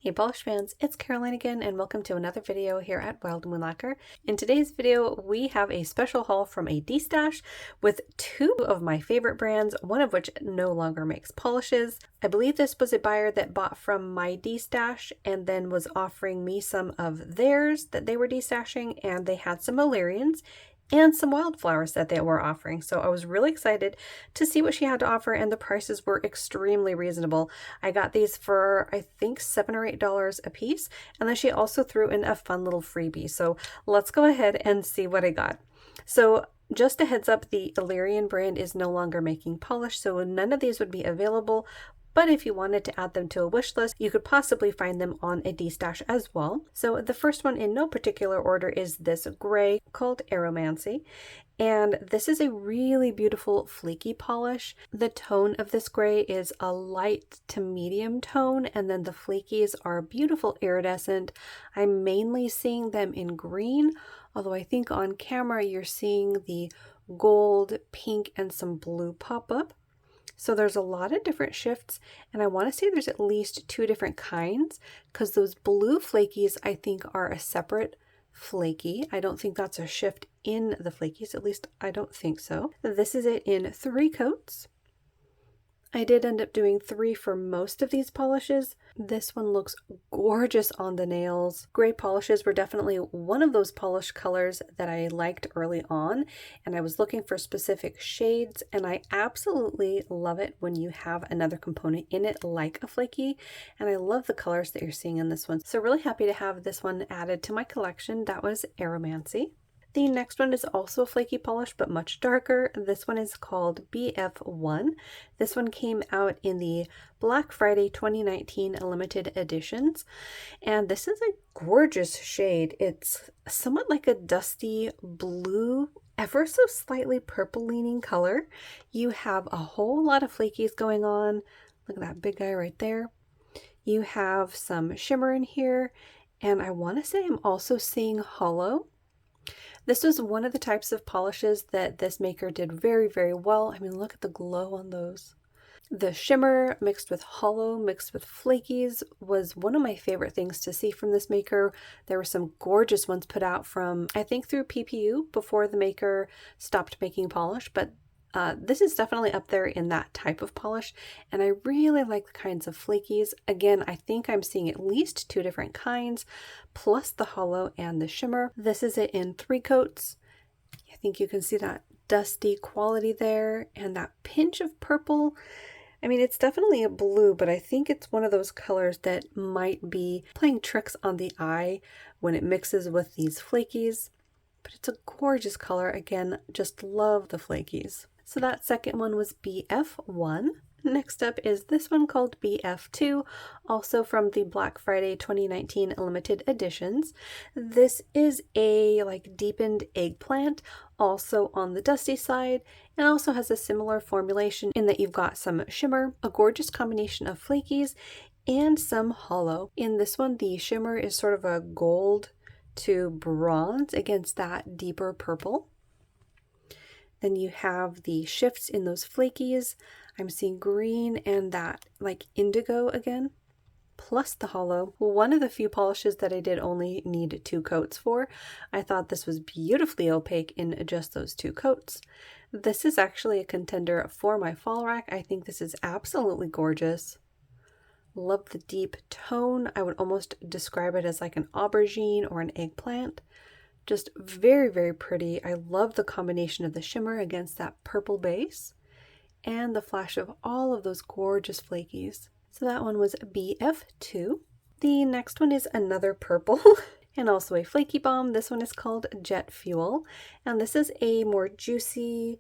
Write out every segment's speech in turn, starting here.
Hey polish fans, it's Caroline again and welcome to another video here at Wildflower Lacquer. In today's video we have a special haul from a Destash with two of my favorite brands, one of which no longer makes polishes. I believe this was a buyer that bought from my Destash and then was offering me some of theirs that they were destashing, and they had some Illyrians and some wildflowers that they were offering. So I was really excited to see what she had to offer, and the prices were extremely reasonable. I got these for I think $7 or $8 a piece, and then she also threw in a fun little freebie. So let's go ahead and see what I got. So just a heads up, the Illyrian brand is no longer making polish, so none of these would be available. But if you wanted to add them to a wish list, you could possibly find them on a Destash as well. So the first one in no particular order is this gray called Aromancy. And this is a really beautiful flaky polish. The tone of this gray is a light to medium tone, and then the flakies are beautiful iridescent. I'm mainly seeing them in green, although I think on camera you're seeing the gold, pink, and some blue pop up. So there's a lot of different shifts, and I want to say there's at least two different kinds, because those blue flakies I think are a separate flaky. I don't think that's a shift in the flakies, at least I don't think so. This is it in 3 coats. I did end up doing 3 for most of these polishes. This one looks gorgeous on the nails. Gray polishes were definitely one of those polish colors that I liked early on, and I was looking for specific shades, and I absolutely love it when you have another component in it like a flaky, and I love the colors that you're seeing in this one. So really happy to have this one added to my collection. That was Aromancy. The next one is also a flaky polish, but much darker. This one is called BF1. This one came out in the Black Friday 2019 limited editions, and this is a gorgeous shade. It's somewhat like a dusty blue, ever so slightly purple leaning color. You have a whole lot of flakies going on. Look at that big guy right there. You have some shimmer in here, and I want to say I'm also seeing hollow. This was one of the types of polishes that this maker did very, very well. I mean, look at the glow on those. The shimmer mixed with hollow, mixed with flakies, was one of my favorite things to see from this maker. There were some gorgeous ones put out from, I think, through PPU before the maker stopped making polish, but this is definitely up there in that type of polish, and I really like the kinds of flakies. Again, I think I'm seeing at least 2 different kinds, plus the hollow and the shimmer. This is it in 3 coats. I think you can see that dusty quality there, and that pinch of purple. I mean, it's definitely a blue, but I think it's one of those colors that might be playing tricks on the eye when it mixes with these flakies. But it's a gorgeous color. Again, just love the flakies. So that second one was BF1. Next up is this one called BF2, also from the Black Friday 2019 limited editions. This is a deepened eggplant, also on the dusty side, and also has a similar formulation in that you've got some shimmer, a gorgeous combination of flakies, and some hollow. In this one, the shimmer is sort of a gold to bronze against that deeper purple. Then you have the shifts in those flakies. I'm seeing green and that indigo again, plus the hollow. One of the few polishes that I did only need 2 coats for. I thought this was beautifully opaque in just those 2 coats. This is actually a contender for my fall rack. I think this is absolutely gorgeous. Love the deep tone. I would almost describe it as like an aubergine or an eggplant. Just very, very pretty. I love the combination of the shimmer against that purple base and the flash of all of those gorgeous flakies. So that one was BF2. The next one is another purple and also a flaky bomb. This one is called Jet Fuel, and this is a more juicy,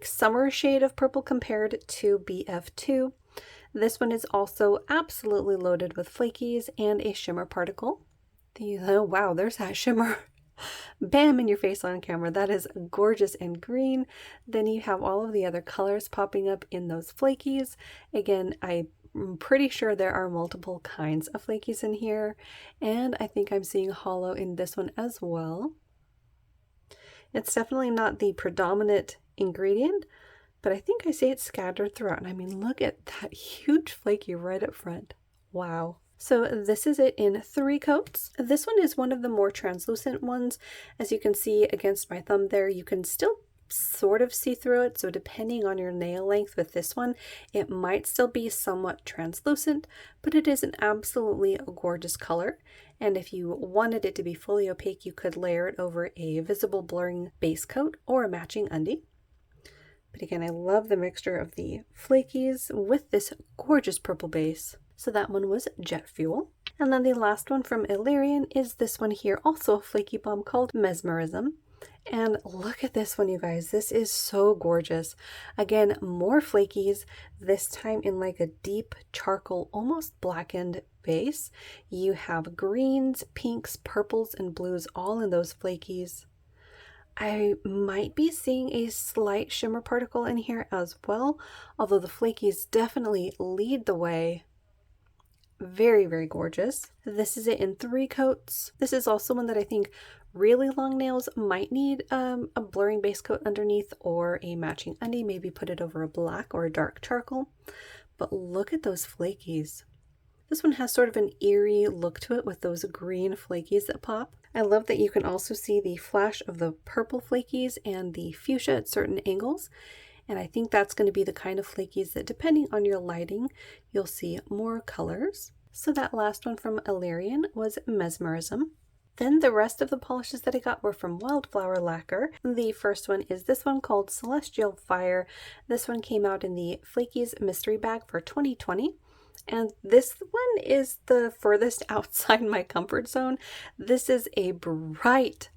summer shade of purple compared to BF2. This one is also absolutely loaded with flakies and a shimmer particle. Oh wow, there's that shimmer. Bam, in your face on camera. That is gorgeous and green. Then you have all of the other colors popping up in those flakies. Again, I'm pretty sure there are multiple kinds of flakies in here, and I think I'm seeing hollow in this one as well. It's definitely not the predominant ingredient, but I think I see it scattered throughout. And I mean, look at that huge flaky right up front. Wow. So this is it in 3 coats. This one is one of the more translucent ones. As you can see against my thumb there, you can still sort of see through it. So depending on your nail length with this one, it might still be somewhat translucent, but it is an absolutely gorgeous color. And if you wanted it to be fully opaque, you could layer it over a visible blurring base coat or a matching undie. But again, I love the mixture of the flakies with this gorgeous purple base. So that one was Jet Fuel. And then the last one from Illyrian is this one here, also a flaky bomb called Mesmerism. And look at this one, you guys. This is so gorgeous. Again, more flakies, this time in like a deep charcoal, almost blackened base. You have greens, pinks, purples, and blues all in those flakies. I might be seeing a slight shimmer particle in here as well, although the flakies definitely lead the way. Very, very gorgeous. This is it in 3 coats. This is also one that I think really long nails might need a blurring base coat underneath or a matching undie, maybe put it over a black or a dark charcoal. But look at those flakies. This one has sort of an eerie look to it with those green flakies that pop. I love that you can also see the flash of the purple flakies and the fuchsia at certain angles. And I think that's going to be the kind of flakies that, depending on your lighting, you'll see more colors. So that last one from Illyrian was Mesmerism. Then the rest of the polishes that I got were from Wildflower Lacquer. The first one is this one called Celestial Fire. This one came out in the Flakies Mystery Bag for 2020. And this one is the furthest outside my comfort zone. This is a bright,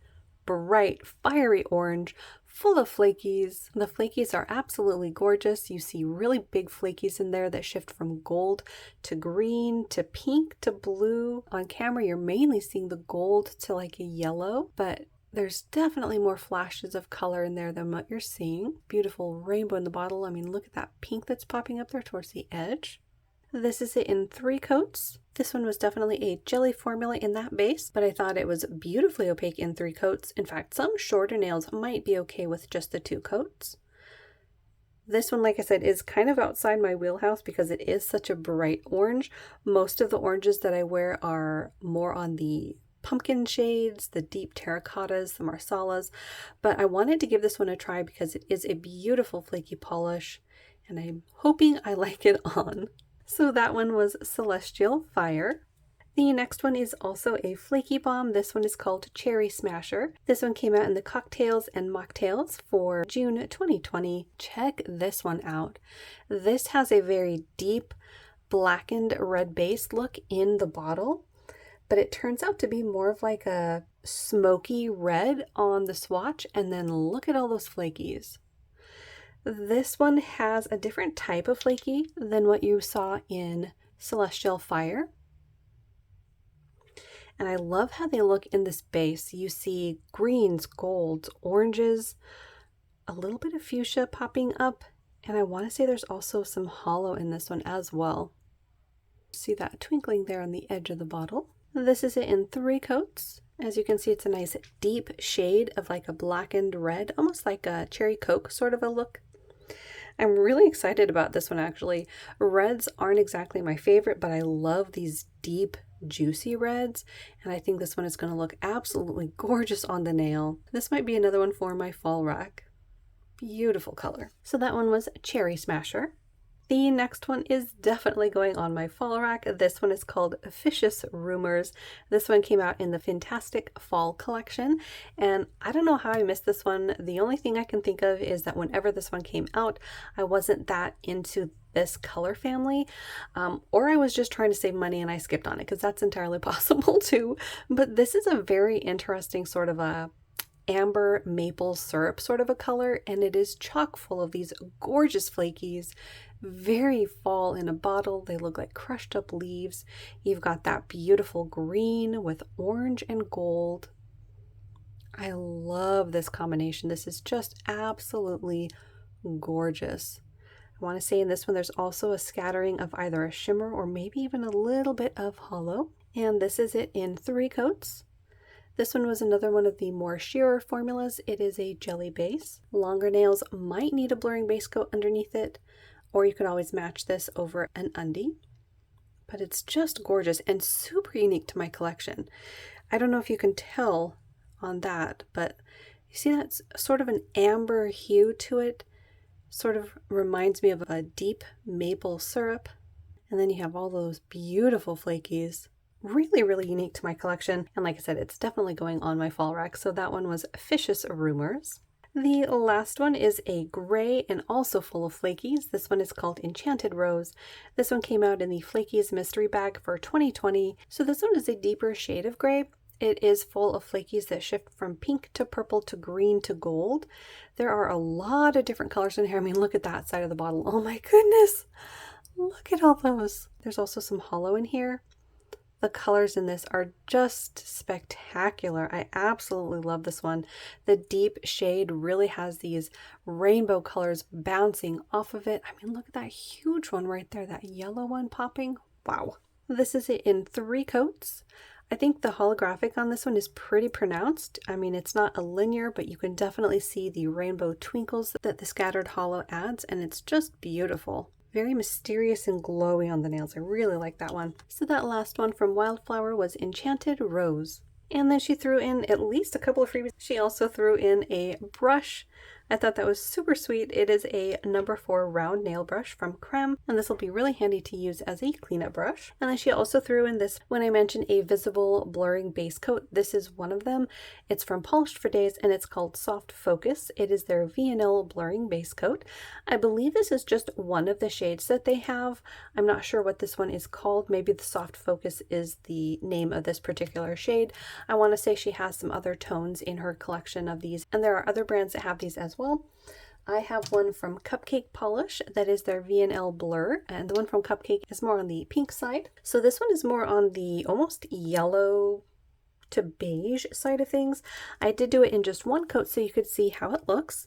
fiery orange, full of flakies. The flakies are absolutely gorgeous. You see really big flakies in there that shift from gold to green to pink to blue. On camera, you're mainly seeing the gold to like a yellow, but there's definitely more flashes of color in there than what you're seeing. Beautiful rainbow in the bottle. I mean, look at that pink that's popping up there towards the edge. This is it in 3 coats. This one was definitely a jelly formula in that base, but I thought it was beautifully opaque in 3 coats. In fact, some shorter nails might be okay with just the 2 coats. This one, like I said, is kind of outside my wheelhouse because it is such a bright orange. Most of the oranges that I wear are more on the pumpkin shades, the deep terracottas, the marsalas, but I wanted to give this one a try because it is a beautiful flaky polish, and I'm hoping I like it on. So that one was Celestial Fire. The next one is also a flaky bomb. This one is called Cherry Smasher. This one came out in the Cocktails and Mocktails for June 2020. Check this one out. This has a very deep blackened red base look in the bottle, but it turns out to be more of like a smoky red on the swatch, and then look at all those flakies. This one has a different type of flaky than what you saw in Celestial Fire. And I love how they look in this base. You see greens, golds, oranges, a little bit of fuchsia popping up. And I want to say there's also some hollow in this one as well. See that twinkling there on the edge of the bottle. This is it in 3 coats. As you can see, it's a nice deep shade of like a blackened red, almost like a cherry coke sort of a look. I'm really excited about this one actually. Reds aren't exactly my favorite, but I love these deep, juicy reds, and I think this one is going to look absolutely gorgeous on the nail. This might be another one for my fall rack. Beautiful color. So that one was Cherry Smasher. The next one is definitely going on my fall rack. This one is called Vicious Rumors. This one came out in the Fantastic Fall Collection, and I don't know how I missed this one. The only thing I can think of is that whenever this one came out, I wasn't that into this color family, or I was just trying to save money and I skipped on it, because that's entirely possible too. But this is a very interesting sort of a amber maple syrup sort of a color, and it is chock full of these gorgeous flakies. Very fall in a bottle. They look like crushed up leaves. You've got that beautiful green with orange and gold. I love this combination. This is just absolutely gorgeous. I want to say in this one there's also a scattering of either a shimmer or maybe even a little bit of hollow. And this is it in 3 coats. This one was another one of the more sheerer formulas. It is a jelly base. Longer nails might need a blurring base coat underneath it, or you could always match this over an undie. but it's just gorgeous and super unique to my collection. I don't know if you can tell on that, but you see that's sort of an amber hue to it. Sort of reminds me of a deep maple syrup. And then you have all those beautiful flakies. Really, really unique to my collection. And like I said, it's definitely going on my fall rack. So that one was Fishes Rumors. The last one is a gray and also full of flakies. This one is called Enchanted Rose. This one came out in the Flakies mystery bag for 2020. So this one is a deeper shade of gray. It is full of flakies that shift from pink to purple to green to gold. There are a lot of different colors in here. I mean, look at that side of the bottle. Oh my goodness. Look at all those. There's also some hollow in here. The colors in this are just spectacular. I absolutely love this one. The deep shade really has these rainbow colors bouncing off of it. I mean, look at that huge one right there, that yellow one popping. Wow. This is it in 3 coats. I think the holographic on this one is pretty pronounced. I mean, it's not a linear, but you can definitely see the rainbow twinkles that the scattered hollow adds, and it's just beautiful. Very mysterious and glowy on the nails. I really like that one. So that last one from Wildflower was Enchanted Rose. And then she threw in at least a couple of freebies. She also threw in a brush. I thought that was super sweet. It is a number 4 round nail brush from Creme, and this will be really handy to use as a cleanup brush. And then she also threw in this, when I mentioned a visible blurring base coat, this is one of them. It's from Polished for Days, and it's called Soft Focus. It is their V&L blurring base coat. I believe this is just one of the shades that they have. I'm not sure what this one is called. Maybe the Soft Focus is the name of this particular shade. I want to say she has some other tones in her collection of these, and there are other brands that have these as well. I have one from Cupcake Polish that is their V&L Blur, and the one from Cupcake is more on the pink side. So this one is more on the almost yellow to beige side of things. I did do it in just 1 coat so you could see how it looks,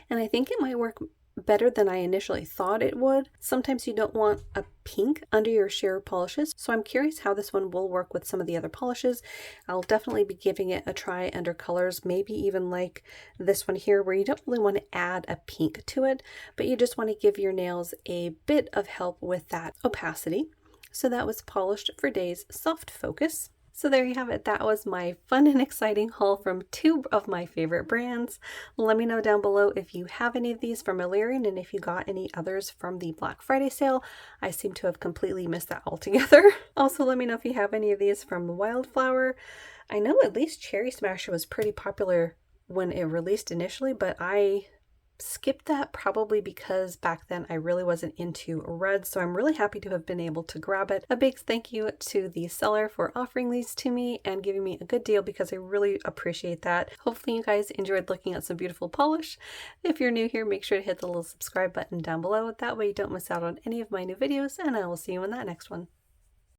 and I think it might work better than I initially thought it would. Sometimes you don't want a pink under your sheer polishes, so I'm curious how this one will work with some of the other polishes. I'll definitely be giving it a try under colors, maybe even like this one here where you don't really want to add a pink to it, but you just want to give your nails a bit of help with that opacity. So that was Polished for Days Soft Focus. So there you have it. That was my fun and exciting haul from 2 of my favorite brands. Let me know down below if you have any of these from Illyrian and if you got any others from the Black Friday sale. I seem to have completely missed that altogether. Also, let me know if you have any of these from Wildflower. I know at least Cherry Smasher was pretty popular when it released initially, but I skipped that probably because back then I really wasn't into red, so I'm really happy to have been able to grab it. A big thank you to the seller for offering these to me and giving me a good deal because I really appreciate that. Hopefully you guys enjoyed looking at some beautiful polish. If you're new here, make sure to hit the little subscribe button down below. That way you don't miss out on any of my new videos, and I will see you in that next one.